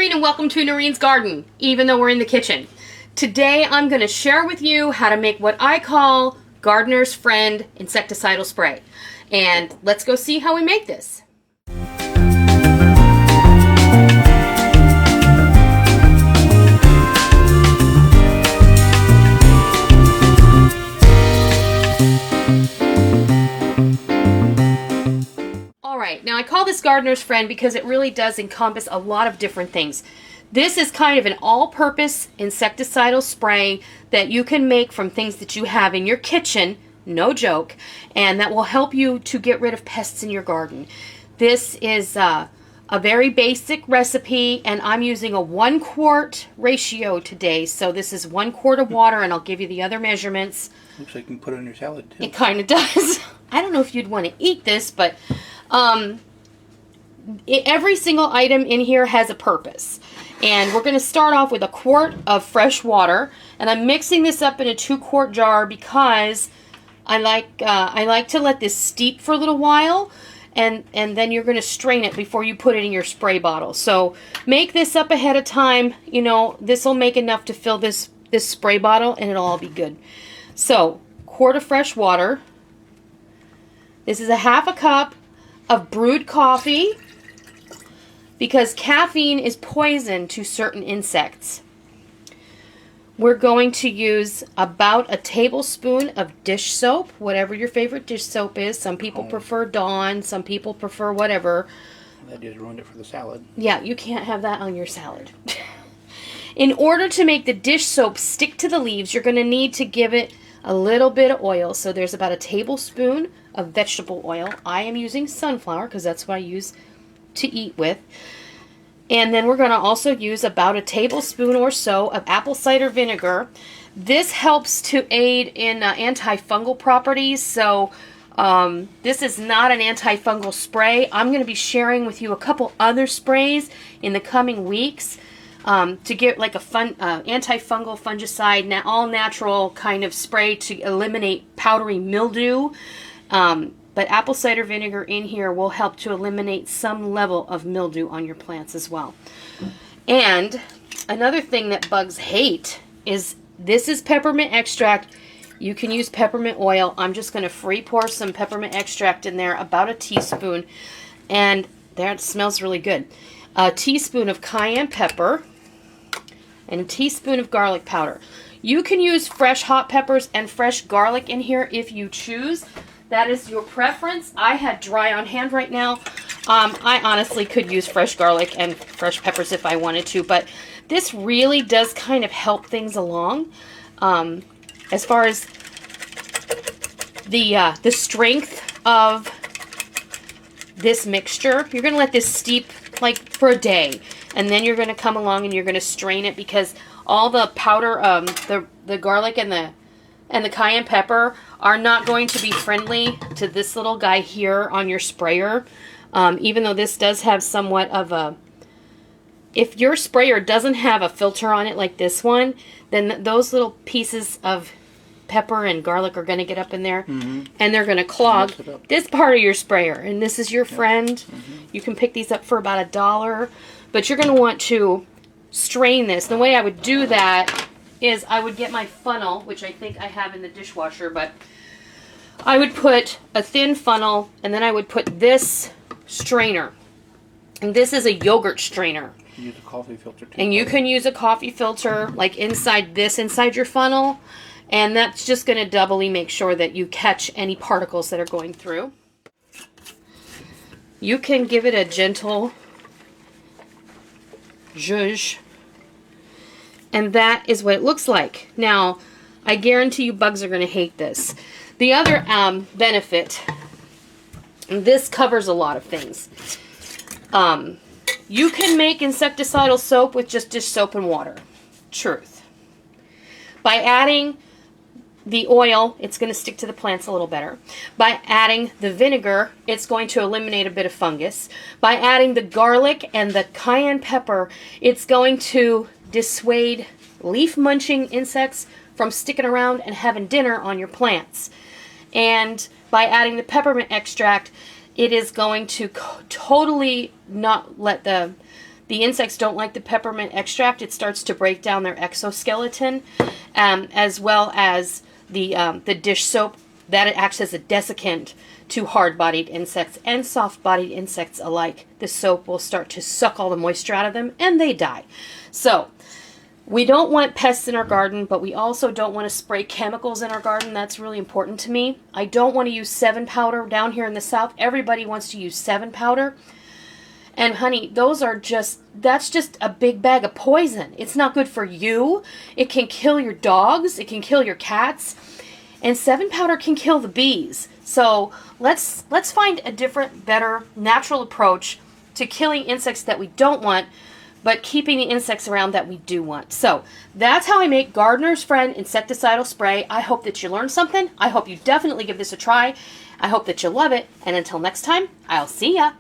Noreen and welcome to Noreen's Garden, even though we're in the kitchen. Today I'm going to share with you how to make what I call gardener's friend insecticidal spray. And let's go see how we make this. Alright, now I call this gardener's friend because it really does encompass a lot of different things. This is kind of an all-purpose insecticidal spray that you can make from things that you have in your kitchen, no joke, and that will help you to get rid of pests in your garden. This is a very basic recipe, and I'm using a 1 quart ratio today. So this is 1 quart of water, and I'll give you the other measurements. Looks like you can put it on your salad too. It kind of does. I don't know if you'd want to eat this, but every single item in here has a purpose. And we're going to start off with a quart of fresh water, and I'm mixing this up in a 2 quart jar because I like to let this steep for a little while, and then you're going to strain it before you put it in your spray bottle. So make this up ahead of time. You know, this will make enough to fill this spray bottle, and it'll all be good. So quart of fresh water. This is a 1/2 cup of brewed coffee, because caffeine is poison to certain insects. We're going to use about a tablespoon of dish soap, whatever your favorite dish soap is. Some people prefer Dawn, some people prefer whatever. That just ruined it for the salad. Yeah, you can't have that on your salad. In order to make the dish soap stick to the leaves, you're going to need to give it a little bit of oil. So there's about a tablespoon of vegetable oil. I am using sunflower because that's what I use to eat with. And then we're going to also use about a tablespoon or so of apple cider vinegar. This helps to aid in antifungal properties. So this is not an antifungal spray. I'm going to be sharing with you a couple other sprays in the coming weeks to get like a antifungal fungicide, all natural kind of spray to eliminate powdery mildew. But apple cider vinegar in here will help to eliminate some level of mildew on your plants as well. And another thing that bugs hate is this is peppermint extract. You can use peppermint oil. I'm just going to free pour some peppermint extract in there, about a teaspoon. And that smells really good. A teaspoon of cayenne pepper and a teaspoon of garlic powder. You can use fresh hot peppers and fresh garlic in here if you choose. That is your preference. I had dry on hand right now. I honestly could use fresh garlic and fresh peppers if I wanted to, but this really does kind of help things along. As far as the strength of this mixture, you're going to let this steep like for a day, and then you're going to come along and you're going to strain it, because all the powder, the garlic and the cayenne pepper are not going to be friendly to this little guy here on your sprayer. Even though this does have somewhat of a... If your sprayer doesn't have a filter on it like this one, then those little pieces of pepper and garlic are going to get up in there, and they're going to clog this part of your sprayer. And this is your friend. You can pick these up for about $1, but you're going to want to strain this. The way I would do that is I would get my funnel, which I think I have in the dishwasher, but I would put a thin funnel, and then I would put this strainer. And this is a yogurt strainer. You use a coffee filter too. And you can use a coffee filter like inside your funnel, and that's just going to doubly make sure that you catch any particles that are going through. You can give it a gentle zhuzh. And that is what it looks like. Now, I guarantee you bugs are going to hate this. The other benefit, this covers a lot of things. You can make insecticidal soap with just dish soap and water. Truth. By adding the oil, it's going to stick to the plants a little better. By adding the vinegar, it's going to eliminate a bit of fungus. By adding the garlic and the cayenne pepper, it's going to dissuade leaf-munching insects from sticking around and having dinner on your plants. And by adding the peppermint extract, it is going to totally not let the The insects don't like the peppermint extract. It starts to break down their exoskeleton, as well as the dish soap. That it acts as a desiccant to hard-bodied insects and soft-bodied insects alike. The soap will start to suck all the moisture out of them, and they die. So, we don't want pests in our garden, but we also don't want to spray chemicals in our garden. That's really important to me. I don't want to use 7 powder. Down here in the South, everybody wants to use 7 powder. And honey, that's just a big bag of poison. It's not good for you. It can kill your dogs. It can kill your cats. And 7 powder can kill the bees. So let's find a different, better, natural approach to killing insects that we don't want, but keeping the insects around that we do want. So that's how I make Gardener's Friend insecticidal spray. I hope that you learned something. I hope you definitely give this a try. I hope that you love it. And until next time, I'll see ya.